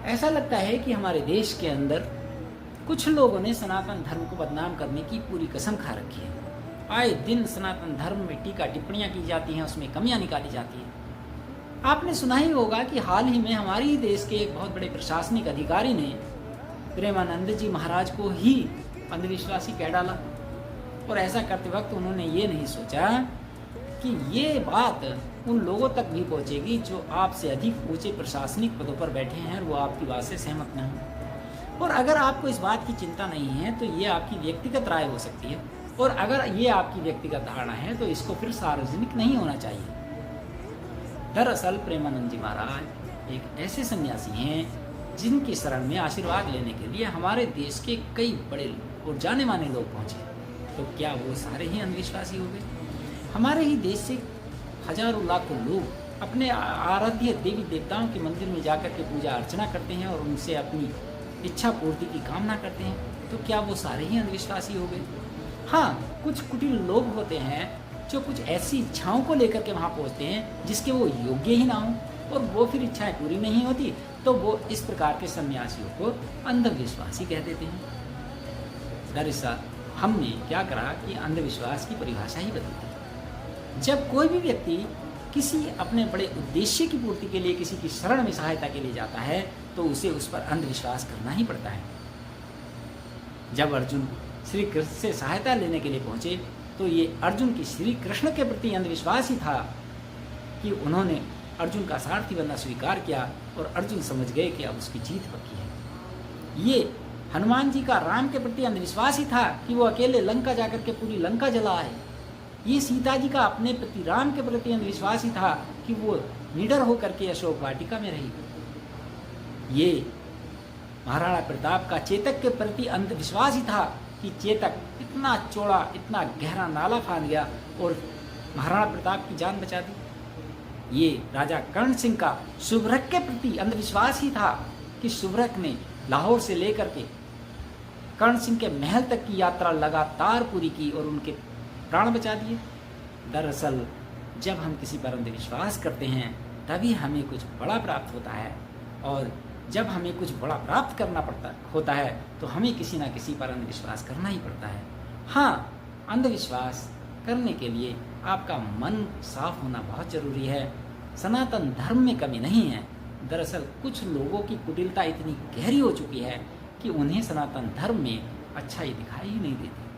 ऐसा लगता है कि हमारे देश के अंदर कुछ लोगों ने सनातन धर्म को बदनाम करने की पूरी कसम खा रखी है। आए दिन सनातन धर्म में टीका टिप्पणियां की जाती हैं, उसमें कमियां निकाली जाती हैं। आपने सुना ही होगा कि हाल ही में हमारे ही देश के एक बहुत बड़े प्रशासनिक अधिकारी ने प्रेमानंद जी महाराज को ही अंधविश्वासी कह डाला, और ऐसा करते वक्त उन्होंने ये नहीं सोचा कि ये बात उन लोगों तक भी पहुंचेगी जो आपसे अधिक ऊंचे प्रशासनिक पदों पर बैठे हैं और वो आपकी बात से सहमत न हो। और अगर आपको इस बात की चिंता नहीं है तो ये आपकी व्यक्तिगत राय हो सकती है, और अगर ये आपकी व्यक्तिगत धारणा है तो इसको फिर सार्वजनिक नहीं होना चाहिए। दरअसल प्रेमानंद जी महाराज एक ऐसे सन्यासी हैं जिनकी शरण में आशीर्वाद लेने के लिए हमारे देश के कई बड़े और जाने माने लोग पहुंचे। तो क्या वो सारे ही अंधविश्वासी हो गए? हमारे ही देश से हजारों लाखों लोग अपने आराध्य देवी देवताओं के मंदिर में जाकर के पूजा अर्चना करते हैं और उनसे अपनी इच्छा पूर्ति की कामना करते हैं। तो क्या वो सारे ही अंधविश्वासी हो गए? हाँ, कुछ कुटिल लोग होते हैं जो कुछ ऐसी इच्छाओं को लेकर के वहाँ पहुँचते हैं जिसके वो योग्य ही ना हो, और वो फिर इच्छाएं पूरी नहीं होती तो वो इस प्रकार के सन्यासियों को अंधविश्वासी कह देते हैं। दरअसल हमने क्या करा कि अंधविश्वास की परिभाषा ही बदल दी। जब कोई भी व्यक्ति किसी अपने बड़े उद्देश्य की पूर्ति के लिए किसी की शरण में सहायता के लिए जाता है तो उसे उस पर अंधविश्वास करना ही पड़ता है। जब अर्जुन श्री कृष्ण से सहायता लेने के लिए पहुंचे तो ये अर्जुन की श्री कृष्ण के प्रति अंधविश्वास ही था कि उन्होंने अर्जुन का सारथी बनना स्वीकार किया, और अर्जुन समझ गए कि अब उसकी जीत पक्की है। ये हनुमान जी का राम के प्रति अंधविश्वास ही था कि वो अकेले लंका जाकर के पूरी लंका जलाए। ये सीता जी का अपने प्रति राम के प्रति अंधविश्वास ही था कि वो निडर होकर के अशोक वाटिका में रही। ये महाराणा प्रताप का चेतक के प्रति अंधविश्वास ही था कि चेतक इतना चौड़ा इतना गहरा नाला फांद गया और महाराणा प्रताप की जान बचा दी। ये राजा कर्ण सिंह का शुभ्रक के प्रति अंधविश्वास ही था कि शुभ्रक ने लाहौर से लेकर के कर्ण सिंह के महल तक की यात्रा लगातार पूरी की और उनके प्राण बचा दिए। दरअसल जब हम किसी पर अंधविश्वास करते हैं तभी हमें कुछ बड़ा प्राप्त होता है, और जब हमें कुछ बड़ा प्राप्त करना होता है तो हमें किसी ना किसी पर अंधविश्वास करना ही पड़ता है। हाँ, अंधविश्वास करने के लिए आपका मन साफ होना बहुत जरूरी है। सनातन धर्म में कमी नहीं है। दरअसल कुछ लोगों की कुटिलता इतनी गहरी हो चुकी है कि उन्हें सनातन धर्म में अच्छाई दिखाई ही नहीं देती।